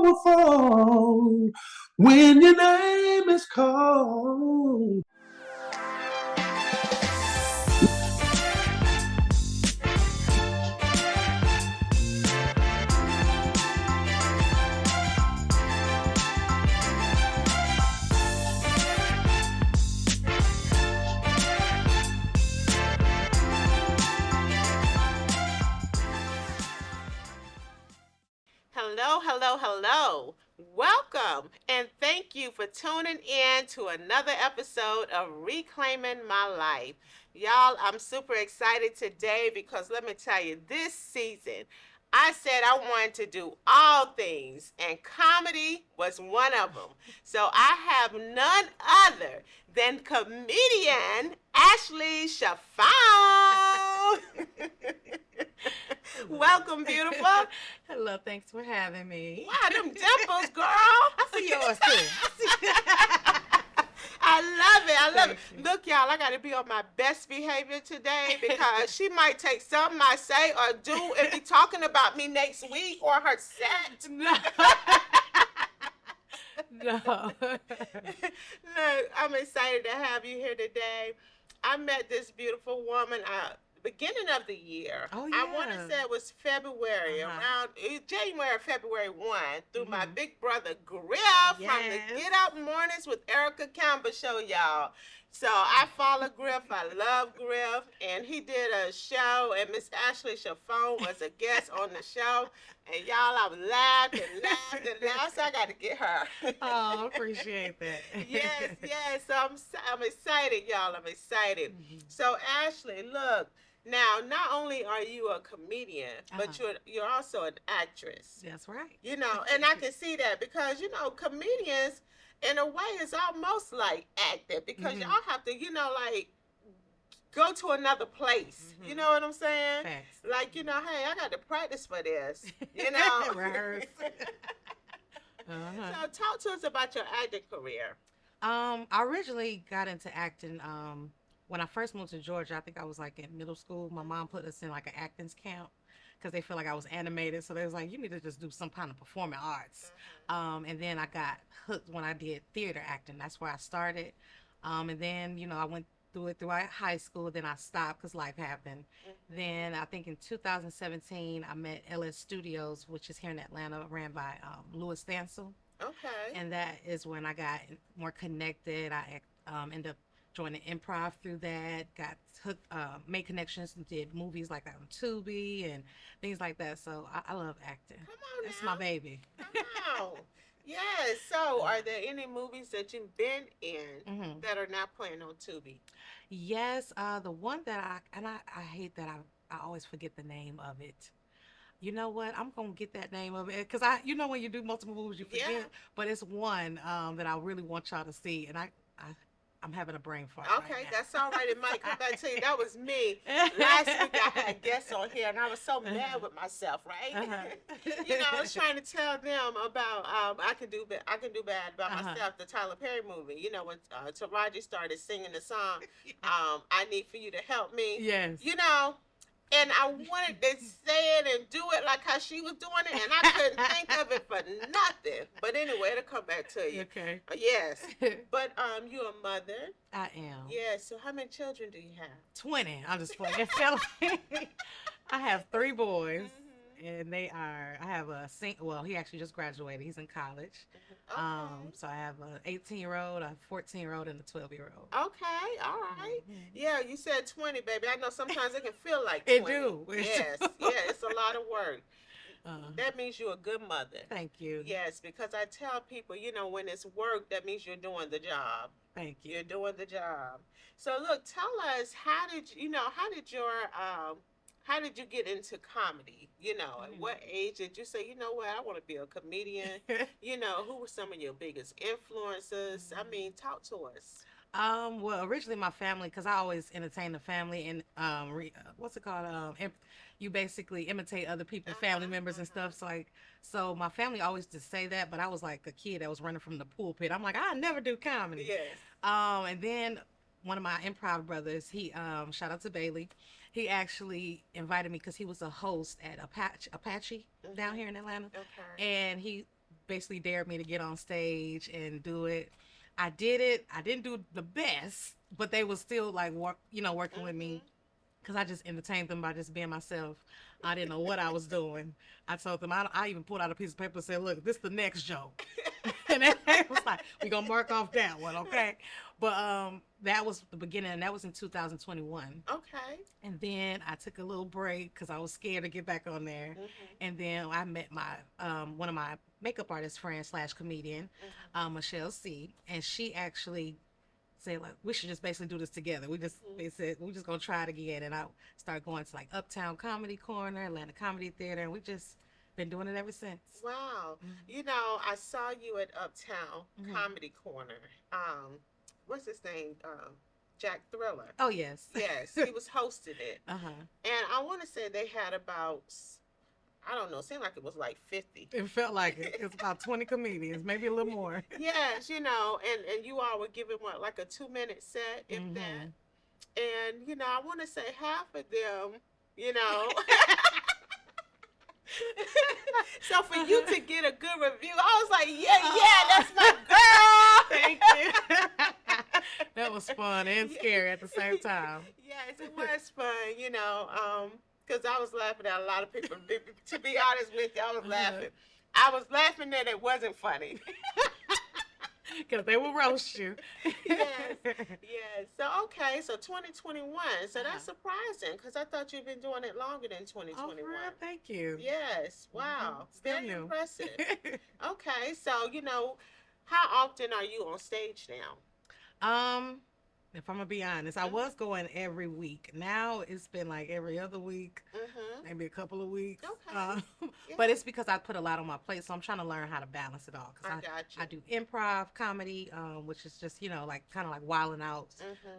powerful when your name is called. Hello, hello, hello. Welcome and thank you for tuning in to another episode of Reclaiming My Life. Y'all, I'm super excited today because let me tell you, this season I said I wanted to do all things, and comedy was one of them. So I have none other than comedian Ashley Shaphon. Welcome, beautiful. Hello, thanks for having me. Wow, them dimples, girl. I see yours too. I love it. I love it. You. Look, y'all, I got to be on my best behavior today because she might take something I say or do and be talking about me next week or her set. No. No. Look, I'm excited to have you here today. I met this beautiful woman beginning of the year. Oh, I want to yeah. say it was February, around January, February 1, through my big brother Griff from the Yes. Get Up Mornings with Erica Campbell show, y'all. So I follow Griff. I love Griff. And he did a show, and Miss Ashley Shaphon was a guest on the show. And y'all, I laughed and laughed and laughed. So I got to get her. Oh, appreciate that. Yes, yes. So I'm excited, y'all. I'm excited. So Ashley, look. Now, not only are you a comedian, but you're also an actress. That's right. You know, and I can see that because comedians, in a way, is almost like acting because y'all have to, like go to another place. You know what I'm saying? Facts. Like, hey, I got to practice for this. You know. Rehearse. So talk to us about your acting career. I originally got into acting when I first moved to Georgia. I think I was like in middle school. My mom put us in like an acting camp because they feel like I was animated. So they was like, you need to just do some kind of performing arts. And then I got hooked when I did theater acting. That's where I started. And then, I went through it throughout high school. Then I stopped because life happened. Then I think in 2017, I met LS Studios, which is here in Atlanta, ran by Louis Stansel. Okay. And that is when I got more connected. I ended up joining improv through that. Got hooked, made connections, and did movies like that on Tubi and things like that. So I love acting. Come on That's now. my baby. Come on. Yes. So, are there any movies that you've been in that are not playing on Tubi? Yes, the one that I hate that I always forget the name of it. You know what? I'm gonna get that name of it because when you do multiple movies, you forget. Yeah. But it's one that I really want y'all to see, and I'm having a brain fart. Okay, right now. that's all right. It might come back to you. That was me. Last week I had guests on here, and I was so mad with myself, right? I was trying to tell them about I can do bad about myself. The Tyler Perry movie. When Taraji started singing the song, I need for you to help me. Yes. And I wanted to say it and do it like how she was doing it, and I couldn't think of it for nothing. But anyway, it'll come back to you. Okay. Yes. But you're a mother. I am. Yes. So how many children do you have? 20. I'm just playing. I have 3 boys. And they are. I have well, he actually just graduated. He's in college. Okay. So I have an 18-year-old, a 14-year-old, and a 12-year-old. Okay, all right. Yeah, you said 20, baby. I know sometimes it can feel like 20. It do. Yes, yeah, it's a lot of work. That means you're a good mother. Thank you. Yes, because I tell people, when it's work, that means you're doing the job. Thank you. You're doing the job. So look, tell us how did you get into comedy? At what age did you say, I want to be a comedian? Who were some of your biggest influences? I mean, talk to us. Well, originally my family, because I always entertain the family, and what's it called? You basically imitate other people's family members and stuff. So my family always just say that, but I was like a kid that was running from the pulpit. I'm like, I never do comedy. Yes. And then one of my improv brothers, he shout out to Bailey. He actually invited me because he was a host at Apache down here in Atlanta. Okay. And he basically dared me to get on stage and do it. I did it. I didn't do the best, but they was still like working with me Mhm. because I just entertained them by just being myself. I didn't know what I was doing. I told them, I even pulled out a piece of paper and said, "Look, this is the next joke." And they was like, "We gonna mark off that one, okay?" But that was the beginning, and that was in 2021. Okay. And then I took a little break because I was scared to get back on there. Mhm. And then I met my one of my makeup artist friends slash comedian, Mhm. Michelle C. And she actually said like we should just basically do this together. Mhm. They said we just gonna try it again. And I started going to like Uptown Comedy Corner, Atlanta Comedy Theater, and we just been doing it ever since. Wow. Mm-hmm. I saw you at Uptown Mm-hmm. Comedy Corner. What's his name? Jack Thriller. Oh yes. Yes, he was hosting it. Uh huh. And I want to say they had about, I don't know, it seemed like it was like 50. It felt like it. It was about 20 comedians, maybe a little more. Yes, and you all were giving what, like a 2-minute set, if that. Mm-hmm. And, I want to say half of them, you know. So for you to get a good review, I was like, yeah, that's my Thank girl. you. That was fun and scary at the same time. Yes, it was fun, because I was laughing at a lot of people. To be honest with you, I was laughing. I was laughing that it wasn't funny. Because they will roast you. Yes, yes. So okay, so 2021. So Uh-huh. that's surprising because I thought you'd been doing it longer than Oh, for 2021. real? Thank you. Yes. Hmm. Wow. Still Very new. impressive. Okay, so how often are you on stage now? um, if I'm gonna be honest, I Mhm. was going every week. Now it's been like every other week, Mhm. maybe a couple of weeks. Okay. Yeah, But it's because I put a lot on my plate, so I'm trying to learn how to balance it all. Because I got I you. do improv comedy, which is just like kind of like wilding out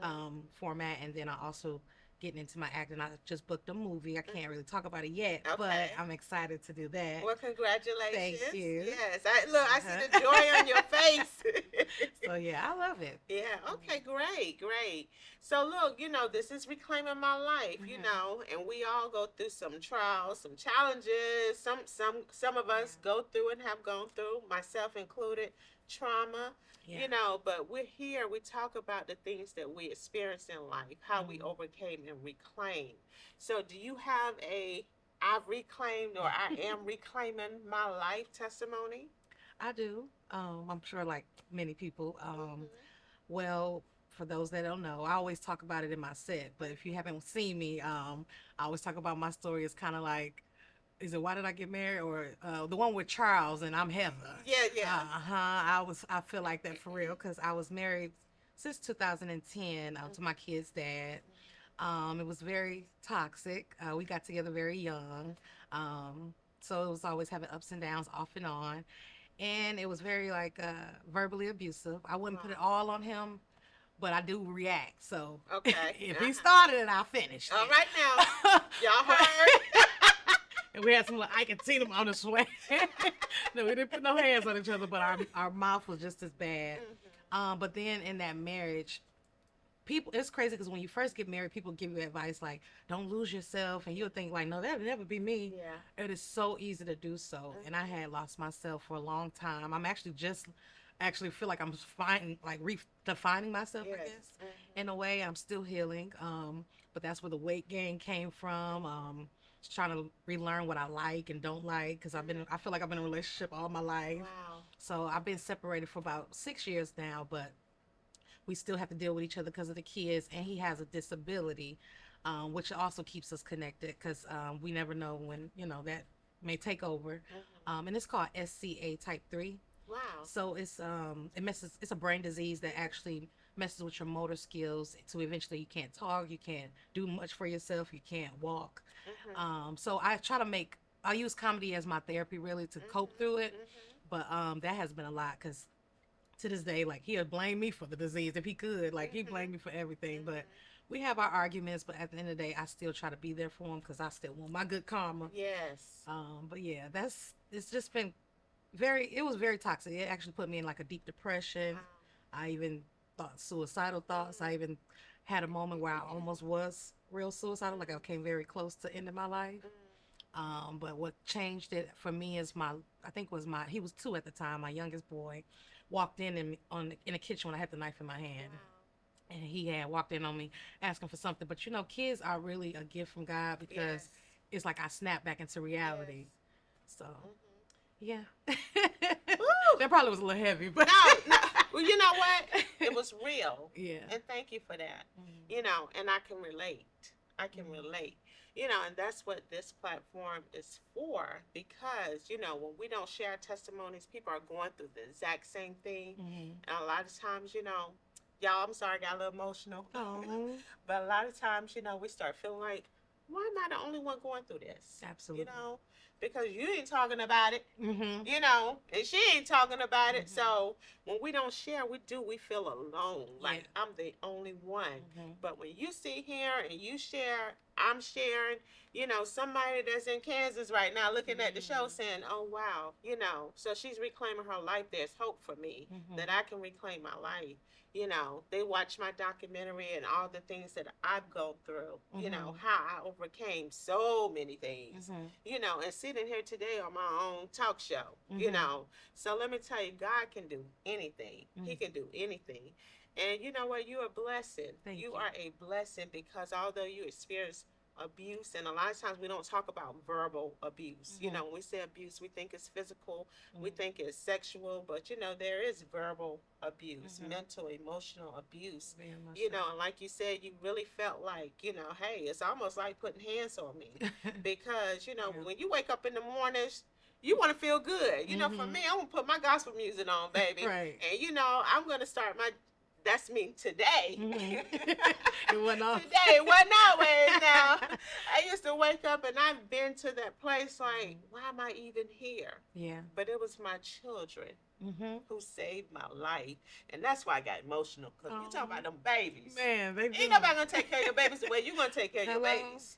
Mhm. format, and then I also getting into my acting. I just booked a movie. I can't really Mhm. talk about it yet, but Okay. I'm excited to do that. Well, Thank congratulations. you. Yes. I see the joy on Uh-huh. your face. So yeah, I love it. Yeah, okay, great, great. So look, this is reclaiming my life, Hmm. and we all go through some trials, some challenges. Some of Yeah. us go through and have gone through, myself included, trauma, Yeah. but we're here, we talk about the things that we experienced in life, how we Hmm. overcame and reclaimed. So do you have a I've reclaimed or I am reclaiming my life testimony? I do. I'm sure like many people. Mhm. Well, for those that don't know, I always talk about it in my set. But if you Mhm. haven't seen me, I always talk about my story. It's kind of like, is it Why Did I Get Married, or the one with Charles and I'm Heather? Yeah, yeah. I feel like that for real because I was married since 2010 to my kid's dad. It was very toxic. We got together very young. So it was always having ups and downs off and on. And it was very like verbally abusive. I wouldn't put it Wow. all on him, but I do react. So Okay. if he Uh-huh. started it, I finished All it. right now. Y'all But heard? and we had some like I can see them on the sweat. No, we didn't put no hands on each other, but our mouth was just as bad. Mhm. But then in that marriage, people it's crazy because when you first get married, people give you advice like don't lose yourself, and you'll think like no, that'll never be me. Yeah. It is so easy to do so, and I Mhm. had lost myself for a long time. I'm actually just actually feel like I'm finding like redefining myself, I Yes. guess. Mhm. In a way, I'm still healing, but that's where the weight gain came from. Just trying to relearn what I like and don't like because I Mhm. feel like I've been in a relationship all my life. Wow. So I've been separated for about 6 years now, but we still have to deal with each other because of the kids, and he has a disability, which also keeps us connected because we never know when that may take over. Mhm. And it's called SCA type 3. Wow. So it's a brain disease that actually messes with your motor skills to eventually you can't talk, you can't do much for yourself, you can't walk. Mhm. So I use comedy as my therapy really to cope Mhm. through it, Mhm. but that has been a lot because to this day, like he'll blame me for the disease if he could. Like he blamed Mhm. me for everything. But Mhm. we have our arguments. But at the end of the day, I still try to be there for him because I still want my good karma. Yes. But yeah, it's just been very. It was very toxic. It actually put me in like a deep depression. Wow. I even thought suicidal thoughts. I Mhm. even had a moment where I almost was real suicidal. Like I came very close to ending my life. Mhm. But what changed it for me is I think it was he was 2 at the time. My youngest boy walked in the kitchen when I had the knife in my hand, and he had walked in on me asking for something. But kids are really a gift from God because Yes. it's like I snap back into Yes. reality. So Hmm. yeah, Woo! that probably was a little heavy, but No, no. Well, you know what? It was real. yeah. And thank you for that. Mhm. And I can relate. I can Mhm. relate. And that's what this platform is for because, when we don't share testimonies, people are going through the exact same thing. Mhm. And a lot of times, y'all, I'm sorry, I got a little emotional. Oh, But a lot of times, we start feeling like, why am I the only one going through this? You absolutely. know, because you ain't talking about it, Mhm. and she ain't talking about it. Mhm. So when we don't share, we feel alone. Yeah. Like I'm the only one. Mhm. But when you sit here and you share, I'm sharing, somebody that's in Kansas right now looking at the show Mhm. saying, oh, wow, so she's reclaiming her life. There's hope for me Mhm. that I can reclaim my life. They watch my documentary and all the things that I've gone through, Mhm. how I overcame so many things, Mhm. and sitting here today on my own talk show, Mhm. So let me tell you, God can do anything. He Mhm. can do anything. And you know what? You're a blessing. Thank You you. are a blessing because although you experience abuse, and a lot of times we don't talk about verbal abuse. Mhm. When we say abuse, we think it's physical, we Mhm. think it's sexual, but there is verbal abuse, Mhm. mental, emotional abuse. Very much so. And like you said, you really felt like, hey, it's almost like putting hands on me because, Yeah. when you wake up in the mornings, you want to feel good. For Mhm. me, I'm going to put my gospel music on, baby. Right. And, I'm going to start that's me today. Mhm. It went off. Today, well, always now. I used to wake up and I've been to that place like, Mhm. why am I even here? Yeah. But it was my children Mhm. who saved my life. And that's why I got emotional. Because you talk Oh about them babies. man, they Ain't do. nobody going to take care of your babies the way you're going to take care of your Hello. babies.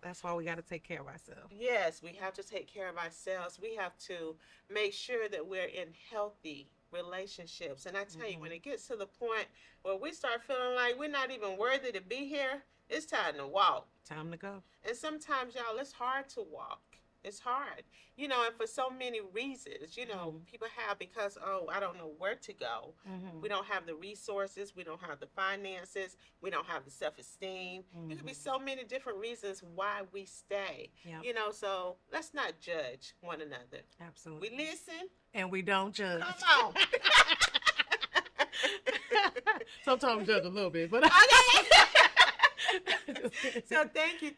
That's why we got to take care of ourselves. Yes, we have to take care of ourselves. We have to make sure that we're in healthy relationships. And I tell you, when Mhm. it gets to the point where we start feeling like we're not even worthy to be here, it's time to walk. Time to go. And sometimes, y'all, it's hard to walk. It's hard, and for so many reasons, Mhm. people have because, oh, I don't know where to go. We Mhm. don't have the resources. We don't have the finances. We don't have the self esteem. It could be Mhm. so many different reasons why we stay, Yep. So let's not judge one another. We Absolutely. listen. And we don't judge. Come on. Sometimes judge a little bit, but Okay. So thank you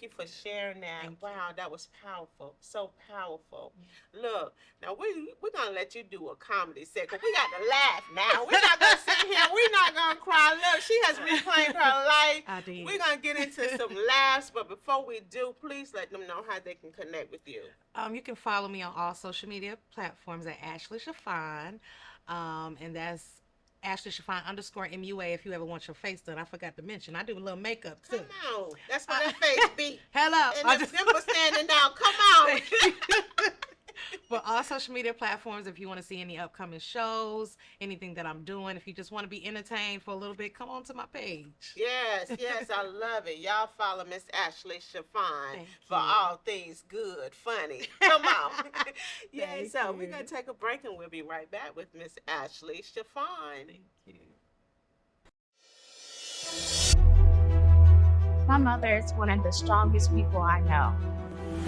for sharing that. thank you. Wow, that was powerful. So powerful. Look, now we're gonna let you do a comedy set 'cause we got to laugh now. We're not gonna sit here, we're not gonna cry. Look, she has reclaimed her life. I did. We're gonna get into some laughs, but before we do, please let them know how they can connect with you. You can follow me on all social media platforms at Ashley Shaphon. And that's Ashley Shaphon underscore MUA if you ever want your face done. I forgot to mention. I do a little makeup too. Come on. That's why Uh, that face beat. Hello. And them dimples standing down. Come on. For all social media platforms, if you want to see any upcoming shows, anything that I'm doing, if you just want to be entertained for a little bit, come on to my page. Yes, I love it. Y'all follow Miss Ashley Shaphon Thank for you. all things good, funny. Come on. Yeah, Thank so you. we're going to take a break and we'll be right back with Miss Ashley Shaphon. Thank you. My mother is one of the strongest people I know.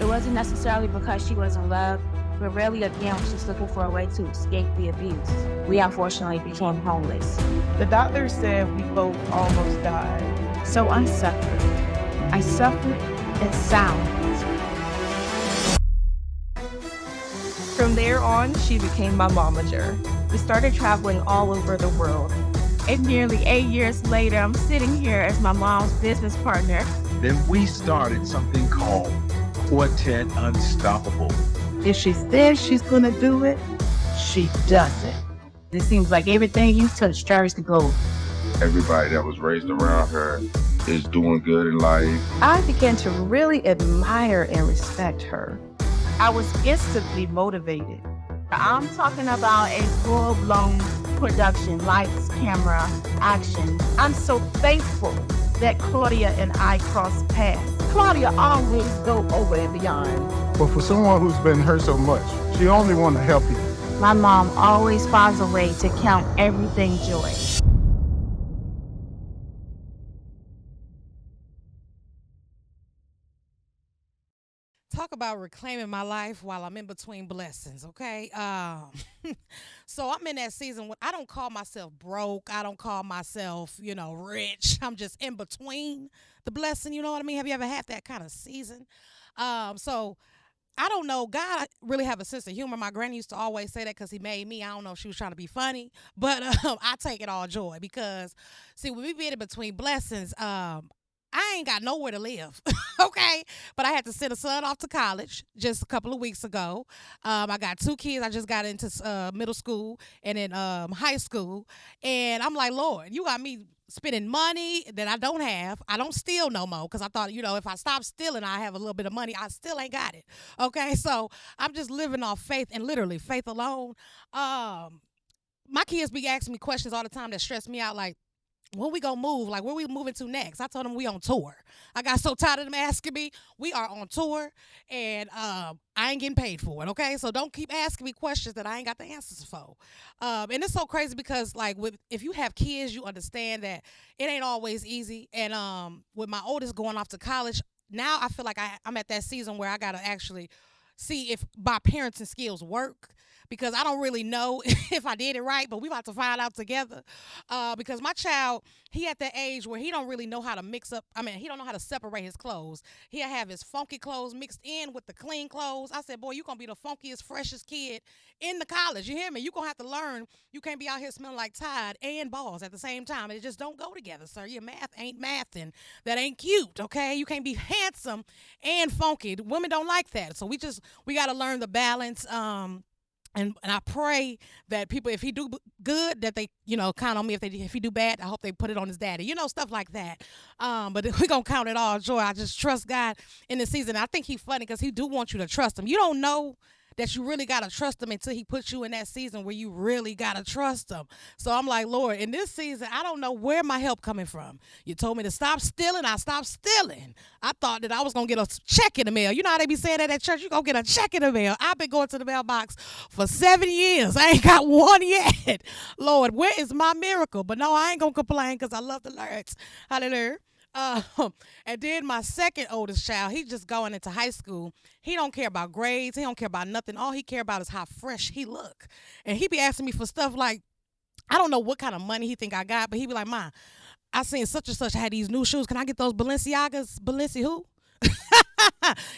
It wasn't necessarily because she was in love, but really again, she's looking for a way to escape the abuse. We unfortunately became homeless. The doctor said we both almost died. So I suffered. I suffered in silence. From there on, she became my momager. We started traveling all over the world. And nearly 8 years later, I'm sitting here as my mom's business partner. Then we started something called Quartet Unstoppable. If she says she's gonna do it, she does it. It seems like everything you touch turns to gold. Everybody that was raised around her is doing good in life. I began to really admire and respect her. I was instantly motivated. I'm talking about a full-blown production, lights, camera, action. I'm so thankful that Claudia and I crossed paths. Claudia always go over and beyond. But for someone who's been hurt so much, she only want to help you. My mom always finds a way to count everything joy. Talk about reclaiming my life while I'm in between blessings, okay? So I'm in that season when I don't call myself broke. I don't call myself, rich. I'm just in between the blessing, you know what I mean? Have you ever had that kind of season? So I don't know. God really have a sense of humor. My granny used to always say that because he made me. I don't know if she was trying to be funny, but I take it all joy because, see, when we be in between blessings, I ain't got nowhere to live, okay? But I had to send a son off to college just a couple of weeks ago. I got two kids. I just got into middle school and then high school. And I'm like, Lord, you got me spending money that I don't have. I don't steal no more because I thought, if I stop stealing, I have a little bit of money. I still ain't got it, okay? So I'm just living off faith and literally faith alone. My kids be asking me questions all the time that stress me out, like, when we gonna move? Like, where we moving to next? I told them we on tour. I got so tired of them asking me. We are on tour, and I ain't getting paid for it. Okay, so don't keep asking me questions that I ain't got the answers for. And it's so crazy because, like, if you have kids, you understand that it ain't always easy. And with my oldest going off to college, now I feel like I'm at that season where I gotta actually see if my parenting skills work because I don't really know if I did it right, but we about to find out together. Because my child, he at that age where he don't really know how to mix up. I mean, he don't know how to separate his clothes. He'll have his funky clothes mixed in with the clean clothes. I said, boy, you going to be the funkiest, freshest kid in the college. You hear me? You going to have to learn. You can't be out here smelling like Tide and balls at the same time. It just don't go together, sir. Your math ain't mathing. That ain't cute, okay? You can't be handsome and funky. Women don't like that. So we got to learn the balance. And I pray that people, if he do good, that they, count on me. If he do bad, I hope they put it on his daddy. Stuff like that. But we're going to count it all joy. I just trust God in the season. I think he's funny because he do want you to trust him. You don't know that you really got to trust him until he puts you in that season where you really got to trust him. So I'm like, Lord, in this season, I don't know where my help coming from. You told me to stop stealing. I stopped stealing. I thought that I was going to get a check in the mail. You know how they be saying that at church? You going to get a check in the mail. I've been going to the mailbox for 7 years. I ain't got one yet. Lord, where is my miracle? But no, I ain't going to complain because I love the Lord. Hallelujah. And then my second oldest child, he's just going into high school. He don't care about grades. He don't care about nothing. All he care about is how fresh he look. And he be asking me for stuff like, I don't know what kind of money he think I got, but he be like, Ma, I seen such and such had these new shoes. Can I get those Balenciagas? Balenci who?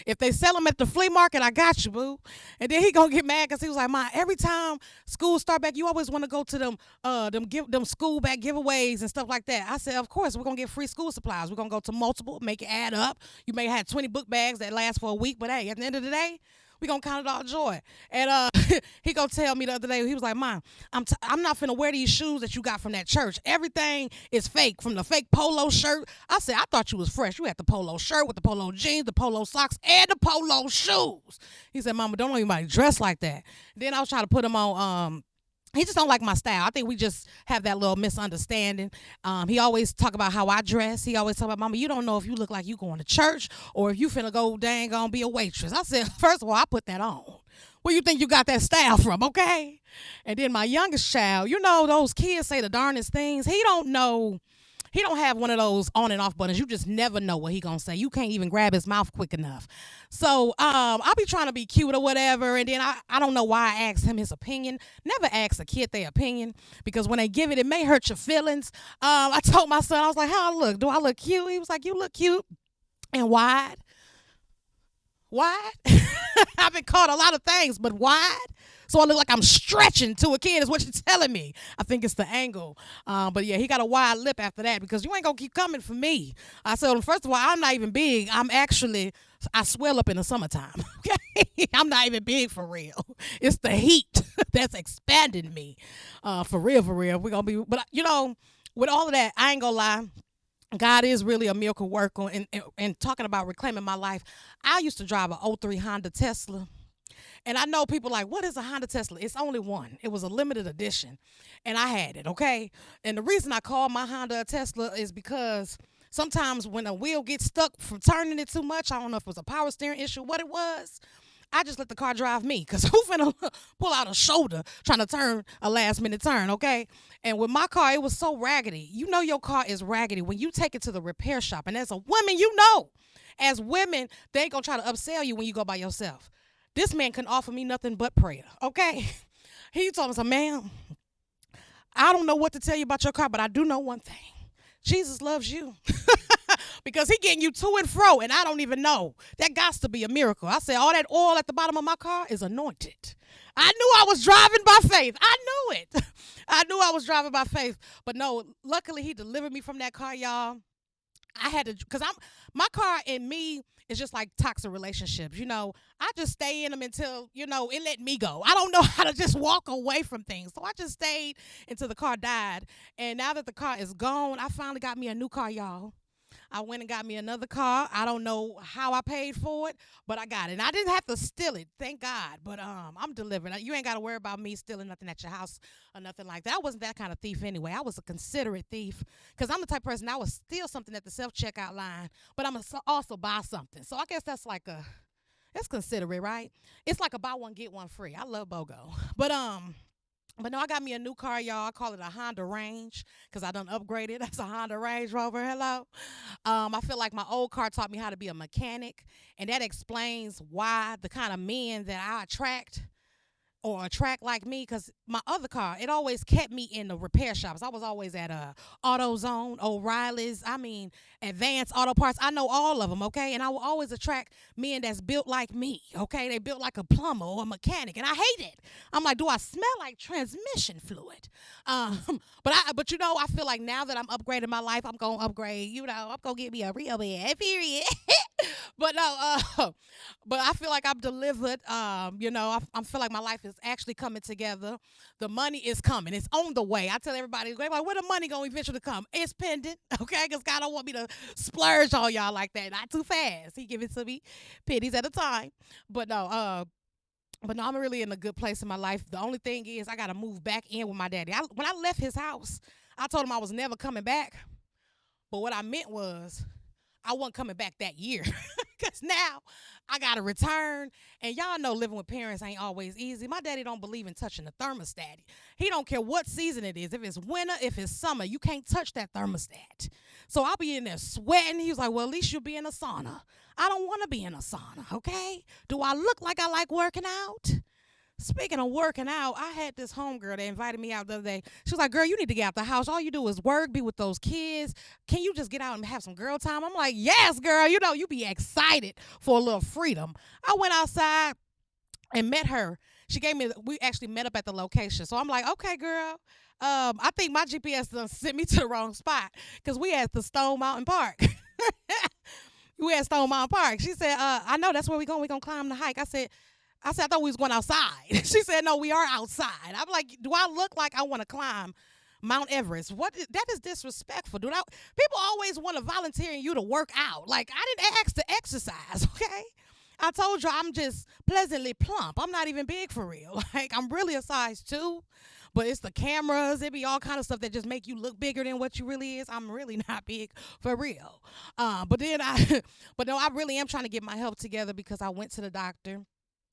If they sell them at the flea market, I got you, boo. And then he gonna get mad because he was like, Ma, every time school start back, you always want to go to them school back giveaways and stuff like that. I said, of course, we're gonna get free school supplies. We're gonna go to multiple, make it add up. You may have 20 book bags that last for a week, but hey, at the end of the day, we gonna count it all joy. And he gonna tell me the other day, he was like, Mom, I'm not finna wear these shoes that you got from that church. Everything is fake, from the fake polo shirt. I said, I thought you was fresh. You had the polo shirt with the polo jeans, the polo socks, and the polo shoes. He said, Mama, don't let anybody dress like that. Then I was trying to put him on he just don't like my style. I think we just have that little misunderstanding. He always talk about how I dress. He always talk about, Mama, you don't know if you look like you going to church or if you finna go dang on be a waitress. I said, first of all, I put that on. Where you think you got that style from, okay? And then my youngest child, those kids say the darndest things. He don't know. He don't have one of those on and off buttons. You just never know what he gonna say. You can't even grab his mouth quick enough. So I'll be trying to be cute or whatever, and then I don't know why I asked him his opinion. Never ask a kid their opinion because when they give it, it may hurt your feelings. I told my son, I was like, how I look? Do I look cute? He was like, you look cute and wide. Wide? I've been called a lot of things, but wide? So I look like I'm stretching to a kid is what you're telling me. I think it's the angle. But yeah, he got a wide lip after that because you ain't going to keep coming for me. I said, well, first of all, I'm not even big. I swell up in the summertime. Okay? I'm not even big for real. It's the heat that's expanding me. For real, for real. We're going to be, but with all of that, I ain't going to lie. God is really a miracle worker. And talking about reclaiming my life, I used to drive a '03 Honda Tesla. And I know people like, what is a Honda Tesla? It's only one. It was a limited edition. And I had it, okay? And the reason I call my Honda a Tesla is because Sometimes when a wheel gets stuck from turning it too much, I don't know if it was a power steering issue, what it was. I just let the car drive me because who finna pull out a shoulder trying to turn a last minute turn, okay? And with my car, it was so raggedy. You know your car is raggedy when you take it to the repair shop. And as a woman, you know, as women, they ain't gonna try to upsell you when you go by yourself. This man couldn't offer me nothing but prayer, okay? He told me, ma'am, I don't know what to tell you about your car, but I do know one thing. Jesus loves you. Because he getting you to and fro, and I don't even know. That got to be a miracle. I said, all that oil at the bottom of my car is anointed. I knew I was driving by faith. I knew it. I knew I was driving by faith. But no, luckily he delivered me from that car, y'all. I had to, because my car and me is just like toxic relationships. You know, I just stay in them until, you know, it let me go. I don't know how to just walk away from things. So I just stayed until the car died. And now that the car is gone, I finally got me a new car, y'all. I went and got me another car. I don't know how I paid for it, but I got it. And I didn't have to steal it, thank God. But I'm delivered. You ain't got to worry about me stealing nothing at your house or nothing like that. I wasn't that kind of thief anyway. I was a considerate thief because I'm the type of person I would steal something at the self-checkout line, but I'm also buy something. So I guess that's like it's considerate, right? It's like a buy one, get one free. I love BOGO. But no, I got me a new car, y'all. I call it a Honda Range because I done upgraded. That's a Honda Range Rover. Hello. I feel like my old car taught me how to be a mechanic, and that explains why the kind of men that I attract like me, because my other car, it always kept me in the repair shops. I was always at AutoZone, O'Reilly's, Advanced Auto Parts. I know all of them, okay? And I will always attract men that's built like me, okay? They built like a plumber or a mechanic, and I hate it. I'm like, do I smell like transmission fluid? But you know, I feel like now that I'm upgrading my life, I'm going to upgrade, you know, I'm going to get me a real man, period. But no, but I feel like I'm delivered. You know, I feel like my life is actually coming together. The money is coming. It's on the way. I tell everybody, where the money going to eventually come? It's pending, okay? Because God don't want me to splurge on y'all like that. Not too fast. He give it to me pennies at a time. But no, I'm really in a good place in my life. The only thing is I got to move back in with my daddy. When I left his house, I told him I was never coming back. But what I meant was I wasn't coming back that year. Because now I got to return. And y'all know living with parents ain't always easy. My daddy don't believe in touching the thermostat. He don't care what season it is. If it's winter, if it's summer, you can't touch that thermostat. So I'll be in there sweating. He was like, well, at least you'll be in a sauna. I don't want to be in a sauna, okay? Do I look like I like working out? Speaking of working out, I had this homegirl that invited me out the other day. She was like, girl, you need to get out the house. All you do is work, be with those kids. Can you just get out and have some girl time? I'm like, yes, girl. You know, you be excited for a little freedom. I went outside and met her. We actually met up at the location. So I'm like, okay, girl. I think my GPS done sent me to the wrong spot because we at the Stone Mountain Park. We at Stone Mountain Park. She said, I know that's where we're going. We're going to climb the hike. I said, I thought we was going outside. She said, no, we are outside. I'm like, do I look like I want to climb Mount Everest? That is disrespectful. People always want to volunteer you to work out. Like, I didn't ask to exercise, okay? I told you I'm just pleasantly plump. I'm not even big for real. Like, I'm really a size 2. But it's the cameras. It be all kind of stuff that just make you look bigger than what you really is. I'm really not big for real. But no, I really am trying to get my health together because I went to the doctor.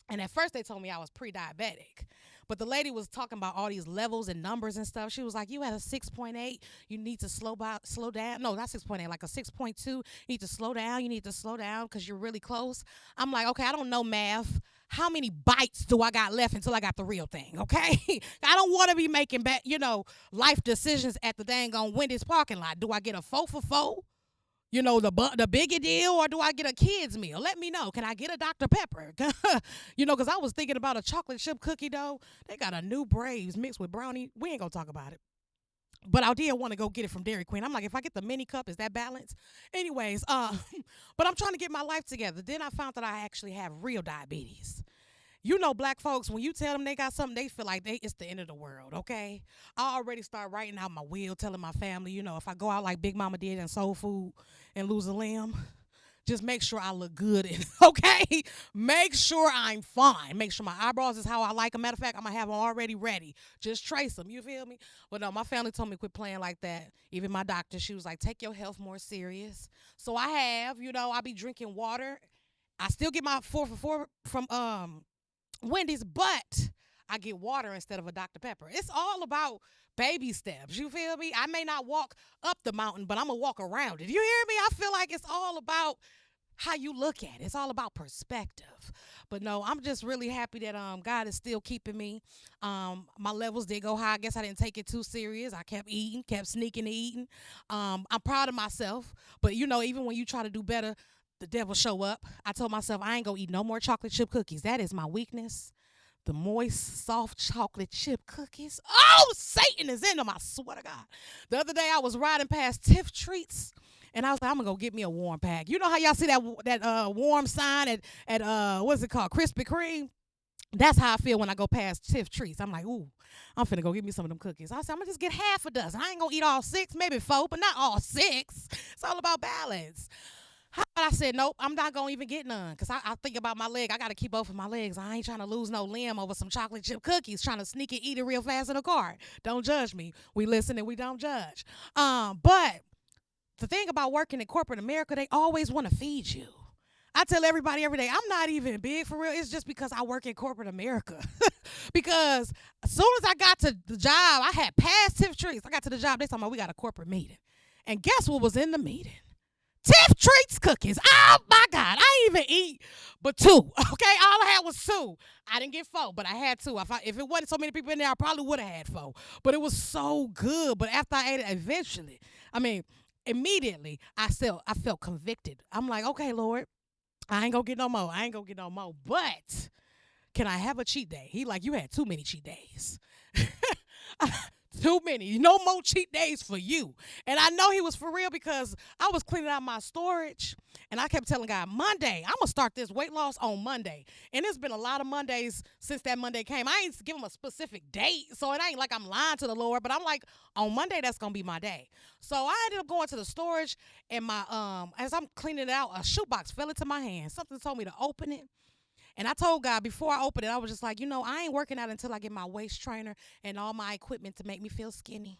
And at first they told me I was pre-diabetic. But the lady was talking about all these levels and numbers and stuff. She was like, you had a 6.8. You need to slow down. No, not 6.8, like a 6.2. You need to slow down. You need to slow down because you're really close. I'm like, okay, I don't know math. How many bites do I got left until I got the real thing, okay? I don't want to be making, life decisions at the dang on Wendy's parking lot. Do I get a 4 for 4? You know, the bigger deal, or do I get a kid's meal? Let me know. Can I get a Dr. Pepper? Because I was thinking about a chocolate chip cookie dough. They got a new Braves mixed with brownie. We ain't going to talk about it. But I did want to go get it from Dairy Queen. I'm like, if I get the mini cup, is that balanced? Anyways, but I'm trying to get my life together. Then I found that I actually have real diabetes. You know, black folks, when you tell them they got something, they feel like it's the end of the world, okay? I already start writing out my will, telling my family, if I go out like Big Mama did in Soul Food and lose a limb, Just make sure I look good in it, okay? Make sure I'm fine. Make sure my eyebrows is how I like them. Matter of fact, I'm going to have them already ready. Just trace them, you feel me? But no, my family told me to quit playing like that. Even my doctor, she was like, take your health more serious. So I have, I be drinking water. I still get my 4 for 4 from Wendy's, but I get water instead of a Dr. Pepper. It's all about baby steps. You feel me? I may not walk up the mountain, but I'm going to walk around it. You hear me? I feel like it's all about how you look at it. It's all about perspective. But no, I'm just really happy that God is still keeping me. My levels did go high. I guess I didn't take it too serious. I kept eating, kept sneaking eating. I'm proud of myself. But even when you try to do better, the devil show up. I told myself I ain't gonna eat no more chocolate chip cookies. That is my weakness. The moist, soft chocolate chip cookies. Oh, Satan is in them, I swear to God. The other day I was riding past Tiff Treats, and I was like, I'm gonna go get me a warm pack. You know how y'all see that warm sign at what's it called, Krispy Kreme? That's how I feel when I go past Tiff Treats. I'm like, ooh, I'm finna go get me some of them cookies. I said, I'm gonna just get half a dozen. I ain't gonna eat all 6, maybe 4, but not all 6. It's all about balance. I said, nope, I'm not going to even get none because I think about my leg. I got to keep both of my legs. I ain't trying to lose no limb over some chocolate chip cookies, trying to sneak and eat it real fast in the car. Don't judge me. We listen and we don't judge. But the thing about working in corporate America, they always want to feed you. I tell everybody every day, I'm not even big for real. It's just because I work in corporate America. Because as soon as I got to the job, I had passed Tiff Treats. I got to the job, they told me we got a corporate meeting. And guess what was in the meeting? Tiff Treats cookies. Oh, my God. I didn't even eat but 2. Okay? All I had was 2. I didn't get 4, but I had 2. If it wasn't so many people in there, I probably would have had 4. But it was so good. But after I ate it, immediately, I felt convicted. I'm like, okay, Lord, I ain't going to get no more. But can I have a cheat day? He like, you had too many cheat days. Too many. No more cheat days for you. And I know he was for real because I was cleaning out my storage and I kept telling God, Monday, I'm going to start this weight loss on Monday. And it's been a lot of Mondays since that Monday came. I ain't give him a specific date, so it ain't like I'm lying to the Lord, but I'm like, on Monday, that's going to be my day. So I ended up going to the storage and as I'm cleaning it out, a shoebox fell into my hand. Something told me to open it. And I told God before I opened it, I was just like, I ain't working out until I get my waist trainer and all my equipment to make me feel skinny.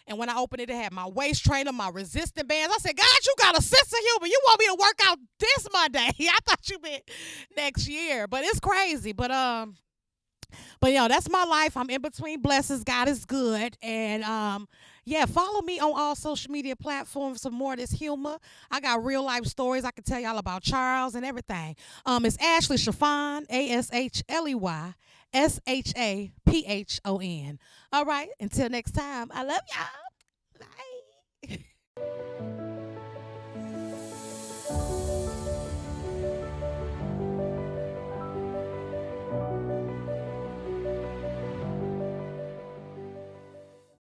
And when I opened it had my waist trainer, my resistant bands. I said, God, you got a sense of humor. You want me to work out this Monday? I thought you meant next year. But it's crazy. But that's my life. I'm in between blessings. God is good. And follow me on all social media platforms for more of this humor. I got real life stories I can tell y'all about Charles and everything. It's Ashley Shaphon, ASHLEY SHAPHON. All right, until next time, I love y'all. Bye.